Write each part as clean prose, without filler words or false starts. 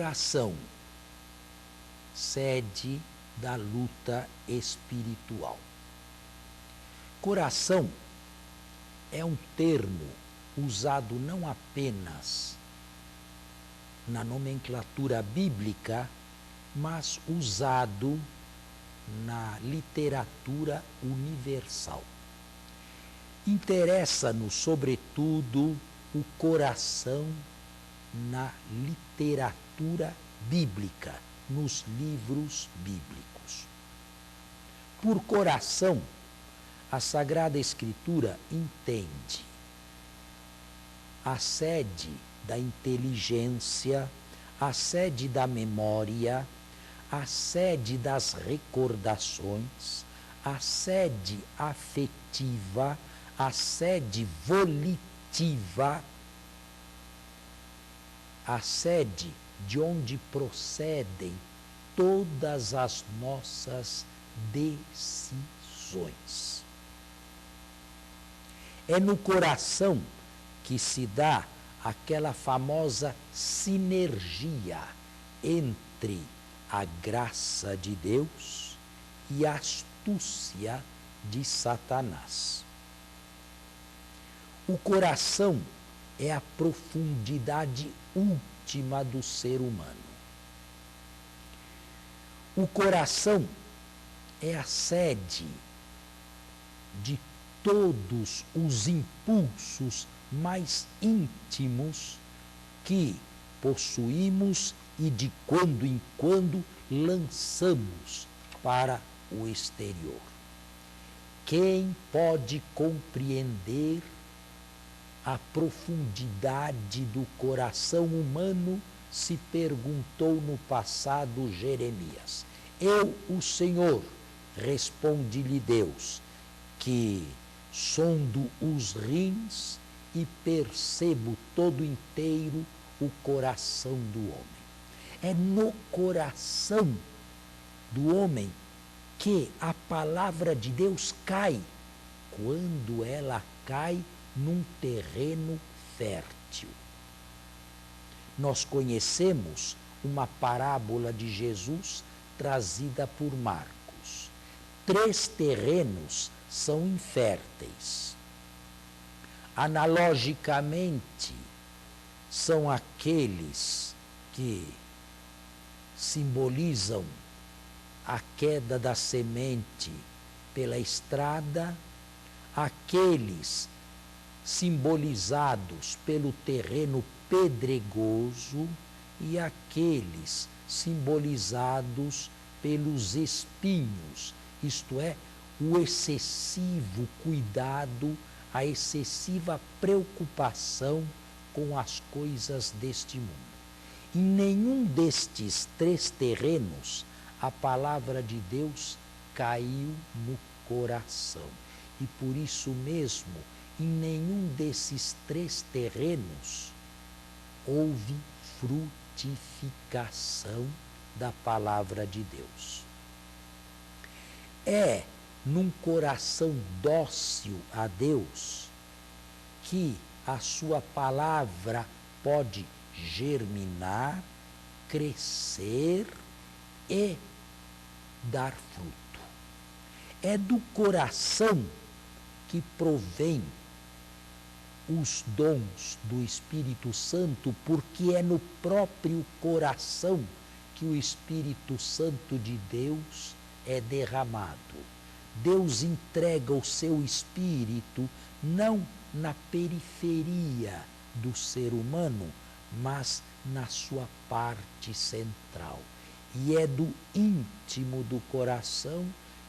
coração, sede da luta espiritual. Coração é um termo usado não apenas na nomenclatura bíblica, mas usado na literatura universal. Interessa-nos, sobretudo, o coração na literatura bíblica, nos livros bíblicos. Por coração, a Sagrada Escritura entende a sede da inteligência, a sede da memória, a sede das recordações, a sede afetiva, a sede volitiva, a sede de onde procedem todas as nossas decisões. É no coração que se dá aquela famosa sinergia entre a graça de Deus e a astúcia de Satanás. O coração é a profundidade última do ser humano. O coração é a sede de todos os impulsos mais íntimos que possuímos e de quando em quando lançamos para o exterior. Quem pode compreender a profundidade do coração humano, se perguntou no passado Jeremias. Eu, o Senhor, responde-lhe Deus, que sondo os rins e percebo todo inteiro o coração do homem. É no coração do homem que a palavra de Deus cai, quando ela cai num terreno fértil. Nós conhecemos uma parábola de Jesus trazida por Marcos. 3 terrenos são inférteis. Analogicamente, são aqueles que simbolizam a queda da semente pela estrada, aqueles simbolizados pelo terreno pedregoso e aqueles simbolizados pelos espinhos, isto é, o excessivo cuidado, a excessiva preocupação com as coisas deste mundo. Em nenhum destes 3 terrenos a palavra de Deus caiu no coração. E por isso mesmo, em nenhum desses 3 terrenos houve frutificação da palavra de Deus. É num coração dócil a Deus que a sua palavra pode germinar, crescer e dar fruto. É do coração que provém os dons do Espírito Santo, porque é no próprio coração que o Espírito Santo de Deus é derramado. Deus entrega o seu Espírito não na periferia do ser humano, mas na sua parte central. E é do íntimo do coração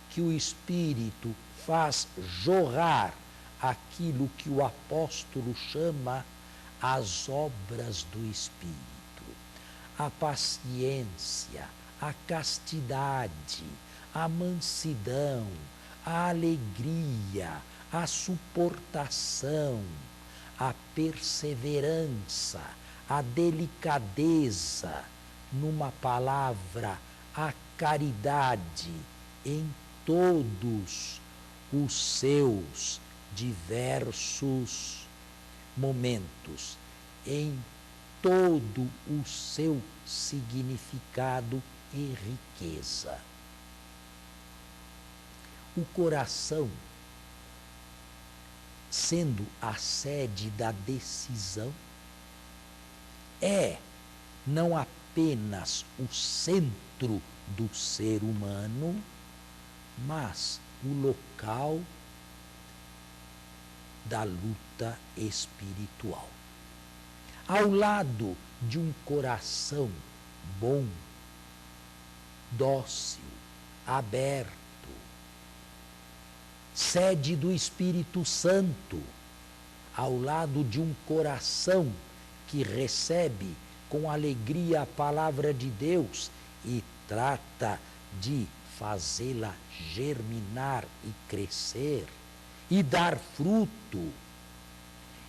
que o Espírito faz jorrar aquilo que o apóstolo chama as obras do Espírito. A paciência, a castidade, a mansidão, a alegria, a suportação, a perseverança, a delicadeza, numa palavra, a caridade em todos os seus diversos momentos, em todo o seu significado e riqueza. O coração, sendo a sede da decisão, é não apenas o centro do ser humano, mas o local da luta espiritual. Ao lado de um coração bom, dócil, aberto, sede do Espírito Santo, ao lado de um coração que recebe com alegria a palavra de Deus e trata de fazê-la germinar e crescer e dar fruto,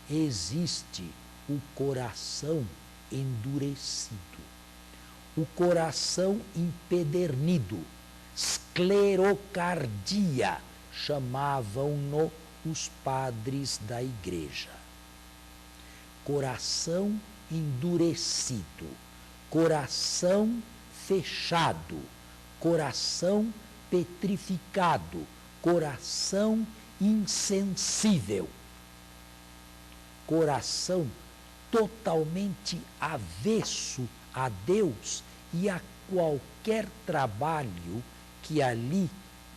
existe o coração endurecido, o coração empedernido, esclerocardia, chamavam-no os padres da igreja. Coração endurecido, coração fechado, coração petrificado, coração insensível, coração totalmente avesso a Deus e a qualquer trabalho que ali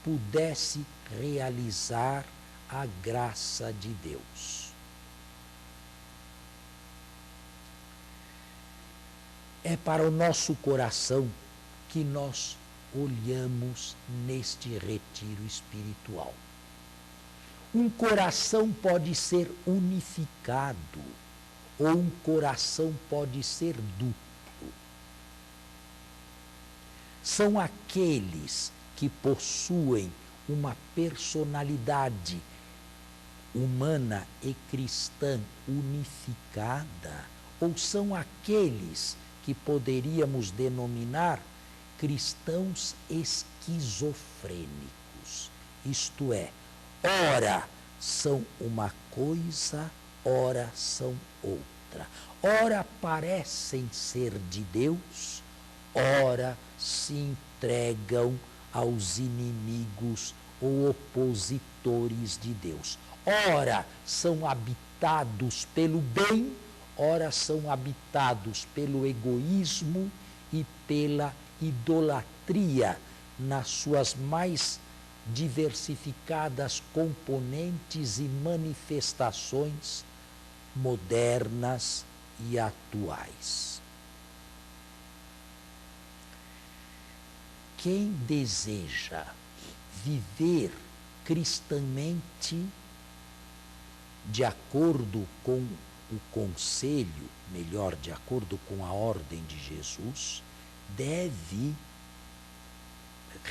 pudesse realizar a graça de Deus. É para o nosso coração que nós olhamos neste retiro espiritual. Um coração pode ser unificado ou um coração pode ser duplo. São aqueles que possuem uma personalidade humana e cristã unificada, ou são aqueles que poderíamos denominar cristãos esquizofrênicos, isto é, ora são uma coisa, ora são outra, ora parecem ser de Deus, ora se entregam aos inimigos ou opositores de Deus. Ora são habitados pelo bem, ora são habitados pelo egoísmo e pela idolatria nas suas mais diversificadas componentes e manifestações modernas e atuais. Quem deseja viver cristamente de acordo com o conselho, melhor, de acordo com a ordem de Jesus, deve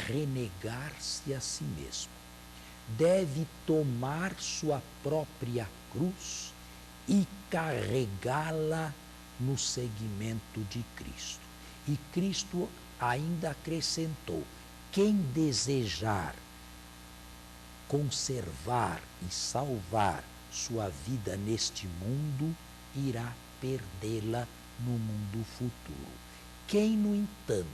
renegar-se a si mesmo, deve tomar sua própria cruz e carregá-la no seguimento de Cristo. E Cristo ainda acrescentou: quem desejar conservar e salvar sua vida neste mundo, irá perdê-la no mundo futuro. Quem, no entanto,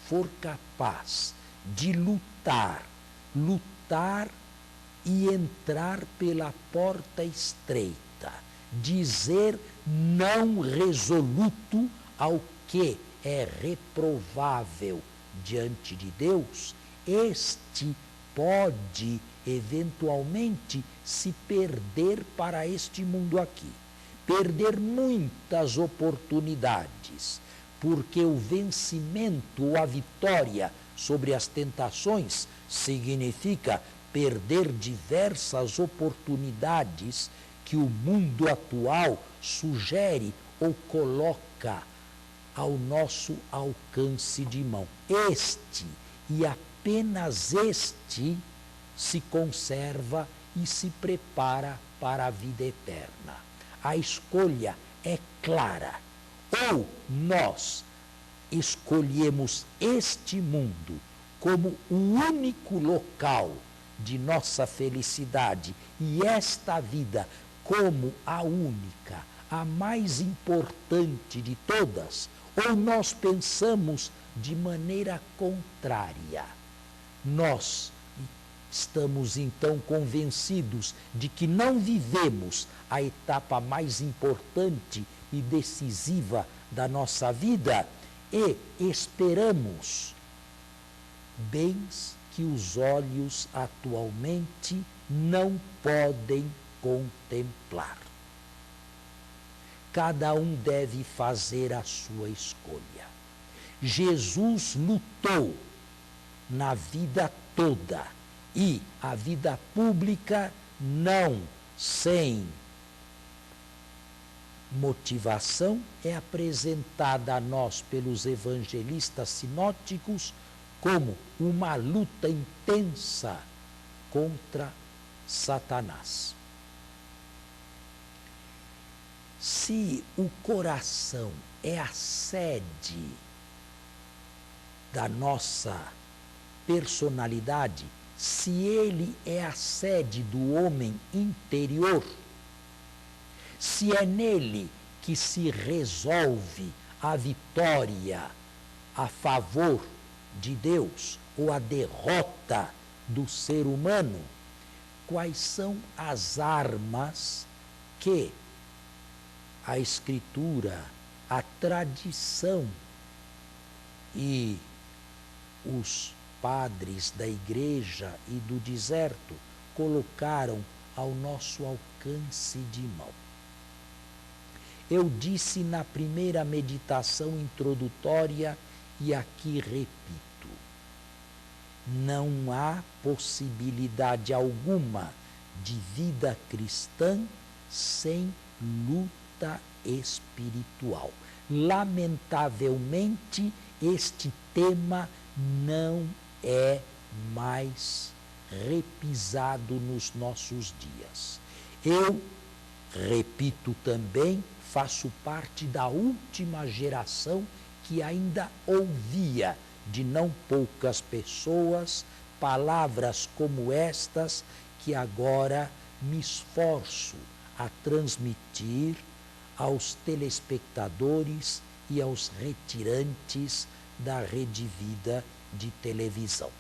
for capaz de lutar e entrar pela porta estreita, dizer não resoluto ao que é reprovável diante de Deus, este pode eventualmente se perder para este mundo aqui, perder muitas oportunidades, porque o vencimento ou a vitória sobre as tentações significa perder diversas oportunidades que o mundo atual sugere ou coloca ao nosso alcance de mão. Este, e apenas este, se conserva e se prepara para a vida eterna. A escolha é clara. Ou nós escolhemos este mundo como o único local de nossa felicidade e esta vida como a única, a mais importante de todas, Ou nós pensamos de maneira contrária? Nós estamos então convencidos de que não vivemos a etapa mais importante e decisiva da nossa vida e esperamos bens que os olhos atualmente não podem contemplar. Cada um deve fazer a sua escolha. Jesus lutou na vida toda e a vida pública não sem motivação é apresentada a nós pelos evangelistas sinóticos como uma luta intensa contra Satanás. Se o coração é a sede da nossa personalidade, se ele é a sede do homem interior, se é nele que se resolve a vitória a favor de Deus ou a derrota do ser humano, quais são as armas que a Escritura, a tradição e os padres da igreja e do deserto colocaram ao nosso alcance de mão? Eu disse na primeira meditação introdutória e aqui repito: não há possibilidade alguma de vida cristã sem luta espiritual. Lamentavelmente, este tema não é mais repisado nos nossos dias. Eu repito também, faço parte da última geração que ainda ouvia de não poucas pessoas palavras como estas que agora me esforço a transmitir aos telespectadores e aos retirantes da Rede Vida de televisão.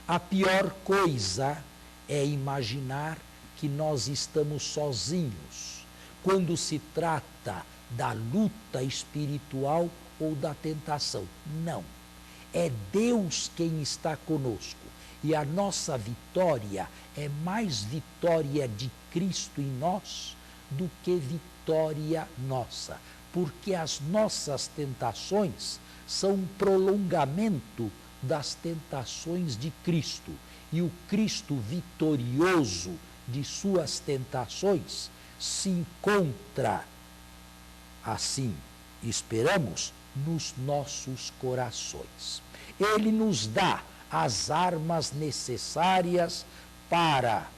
A pior coisa é imaginar que nós estamos sozinhos quando se trata da luta espiritual ou da tentação. Não. É Deus quem está conosco. E a nossa vitória é mais vitória de Cristo em nós do que vitória nossa. Porque as nossas tentações são um prolongamento das tentações de Cristo. E o Cristo vitorioso de suas tentações se encontra, assim esperamos, nos nossos corações. Ele nos dá as armas necessárias para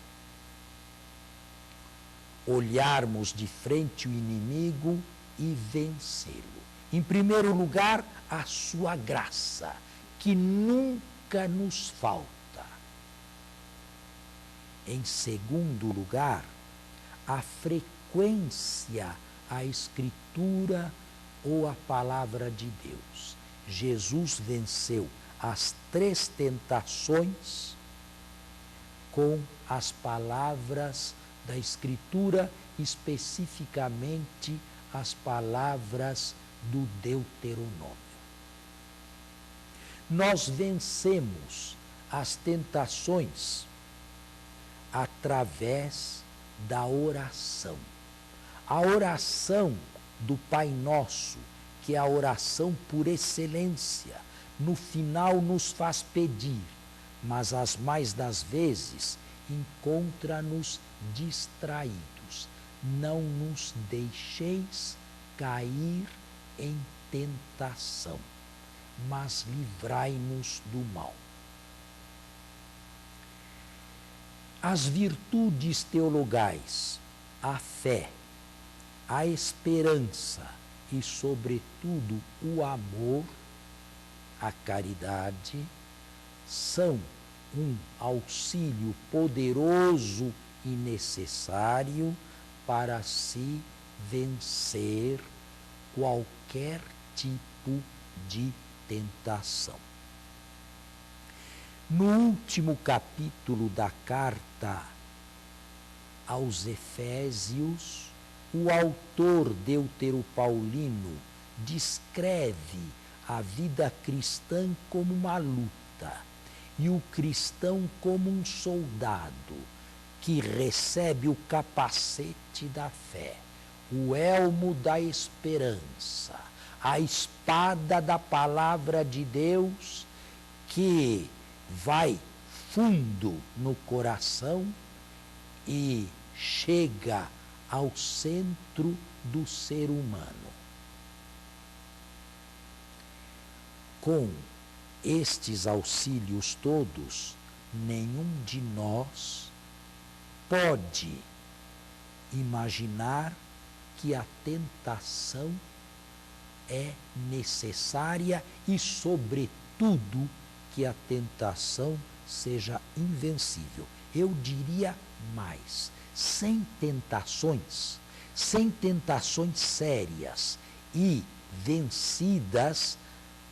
olharmos de frente o inimigo e vencê-lo. Em primeiro lugar, a sua graça, que nunca nos falta. Em segundo lugar, a frequência à Escritura ou à Palavra de Deus. Jesus venceu as 3 tentações com as palavras da Escritura, especificamente as palavras do Deuteronômio. Nós vencemos as tentações através da oração. A oração do Pai Nosso, que é a oração por excelência, no final nos faz pedir, mas as mais das vezes encontra-nos distraídos. Não nos deixeis cair em tentação, mas livrai-nos do mal. As virtudes teologais, a fé, a esperança e, sobretudo, o amor, a caridade, são um auxílio poderoso e necessário para se vencer qualquer tipo de tentação. No último capítulo da carta aos Efésios, o autor deuteropaulino descreve a vida cristã como uma luta e o cristão como um soldado que recebe o capacete da fé, o elmo da esperança, a espada da palavra de Deus que vai fundo no coração e chega ao centro do ser humano. Com estes auxílios todos, nenhum de nós pode imaginar que a tentação é necessária e, sobretudo, que a tentação seja invencível. Eu diria mais, sem tentações sérias e vencidas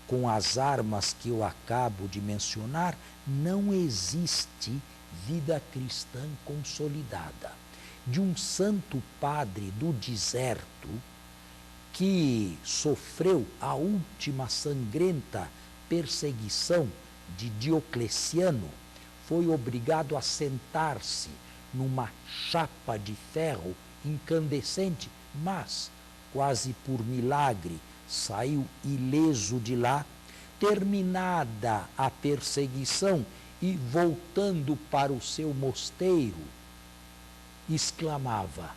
com as armas que eu acabo de mencionar, não existe vida cristã consolidada. De um santo padre do deserto que sofreu a última sangrenta perseguição de Diocleciano, foi obrigado a sentar-se numa chapa de ferro incandescente, mas, quase por milagre, saiu ileso de lá. Terminada a perseguição e voltando para o seu mosteiro, exclamava: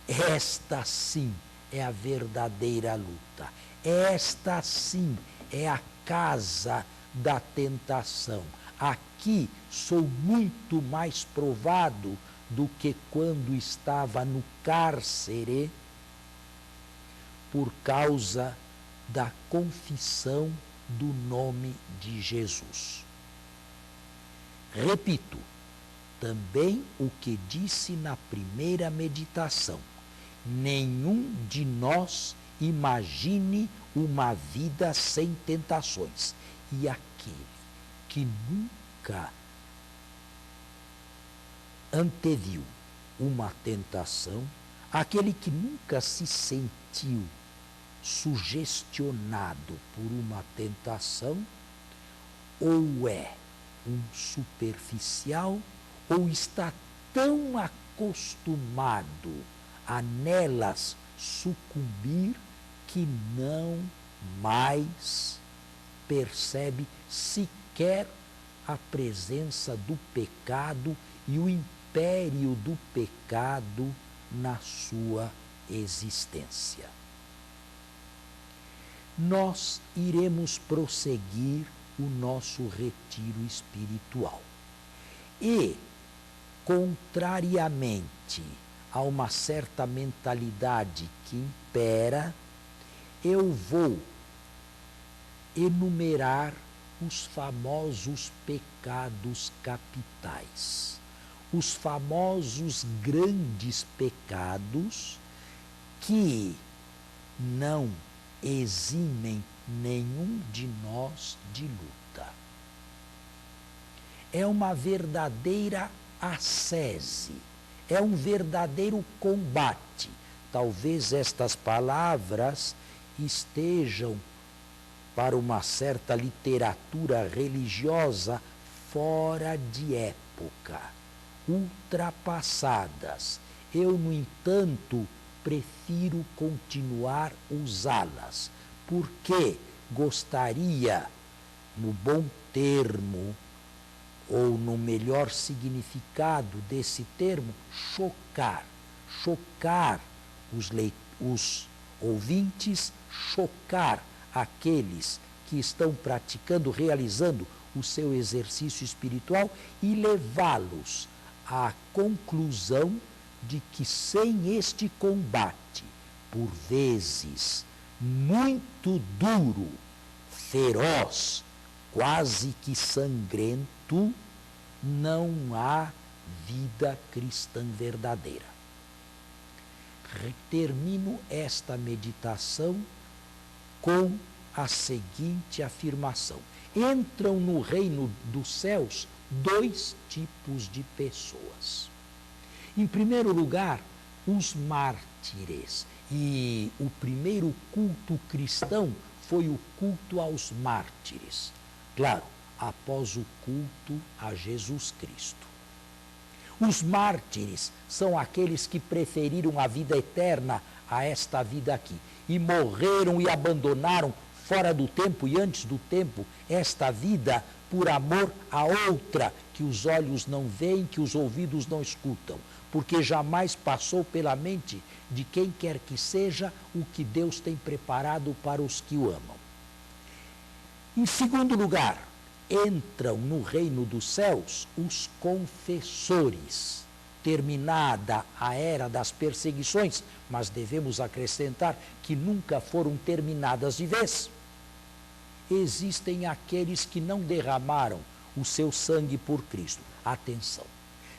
esta sim é a verdadeira luta, esta sim é a casa da tentação. Aqui sou muito mais provado do que quando estava no cárcere, por causa da confissão do nome de Jesus. Repito também o que disse na primeira meditação: nenhum de nós imagine uma vida sem tentações. E aquele que nunca anteviu uma tentação, aquele que nunca se sentiu sugestionado por uma tentação, ou é um superficial, ou está tão acostumado a nelas sucumbir que não mais percebe sequer a presença do pecado e o império do pecado na sua existência. Nós iremos prosseguir o nosso retiro espiritual. E, contrariamente a uma certa mentalidade que impera, eu vou enumerar os famosos pecados capitais, os famosos grandes pecados que não eximem nenhum de nós de luta. É uma verdadeira ascese, é um verdadeiro combate. Talvez estas palavras estejam, para uma certa literatura religiosa, fora de época, ultrapassadas. Eu, no entanto, prefiro continuar usá-las, porque gostaria, no bom termo, ou no melhor significado desse termo, chocar os ouvintes, chocar aqueles que estão praticando, realizando o seu exercício espiritual e levá-los à conclusão de que sem este combate, por vezes muito duro, feroz, quase que sangrento, não há vida cristã verdadeira. Termino esta meditação com a seguinte afirmação: entram no reino dos céus dois tipos de pessoas. Em primeiro lugar, os mártires. E o primeiro culto cristão foi o culto aos mártires. Claro, após o culto a Jesus Cristo. Os mártires são aqueles que preferiram a vida eterna a esta vida aqui e morreram e abandonaram fora do tempo e antes do tempo esta vida por amor a outra que os olhos não veem, que os ouvidos não escutam, porque jamais passou pela mente de quem quer que seja o que Deus tem preparado para os que o amam. Em segundo lugar, entram no reino dos céus os confessores. Terminada a era das perseguições, mas devemos acrescentar que nunca foram terminadas de vez. Existem aqueles que não derramaram o seu sangue por Cristo. Atenção,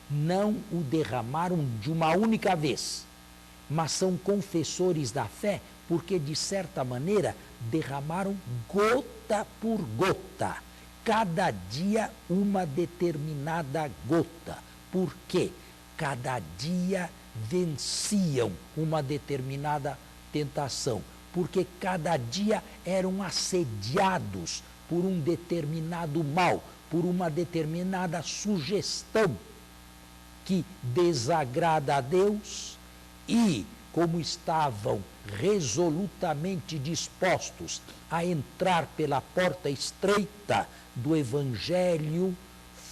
não o derramaram de uma única vez, mas são confessores da fé, porque de certa maneira derramaram gota por gota, cada dia uma determinada gota. Por quê? Cada dia venciam uma determinada tentação, porque cada dia eram assediados por um determinado mal, por uma determinada sugestão que desagrada a Deus, e como estavam resolutamente dispostos a entrar pela porta estreita do Evangelho,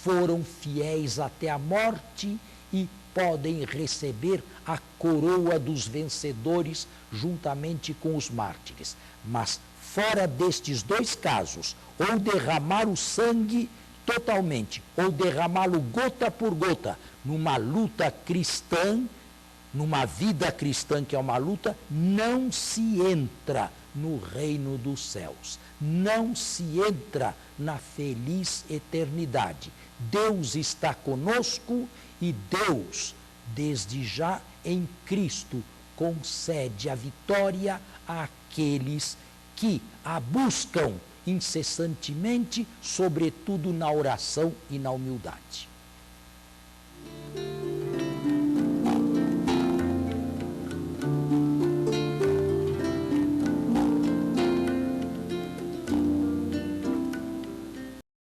foram fiéis até a morte e podem receber a coroa dos vencedores juntamente com os mártires. Mas fora destes dois casos, ou derramar o sangue totalmente, ou derramá-lo gota por gota, numa luta cristã, numa vida cristã que é uma luta, não se entra no reino dos céus, não se entra na feliz eternidade. Deus está conosco e Deus, desde já em Cristo, concede a vitória àqueles que a buscam incessantemente, sobretudo na oração e na humildade.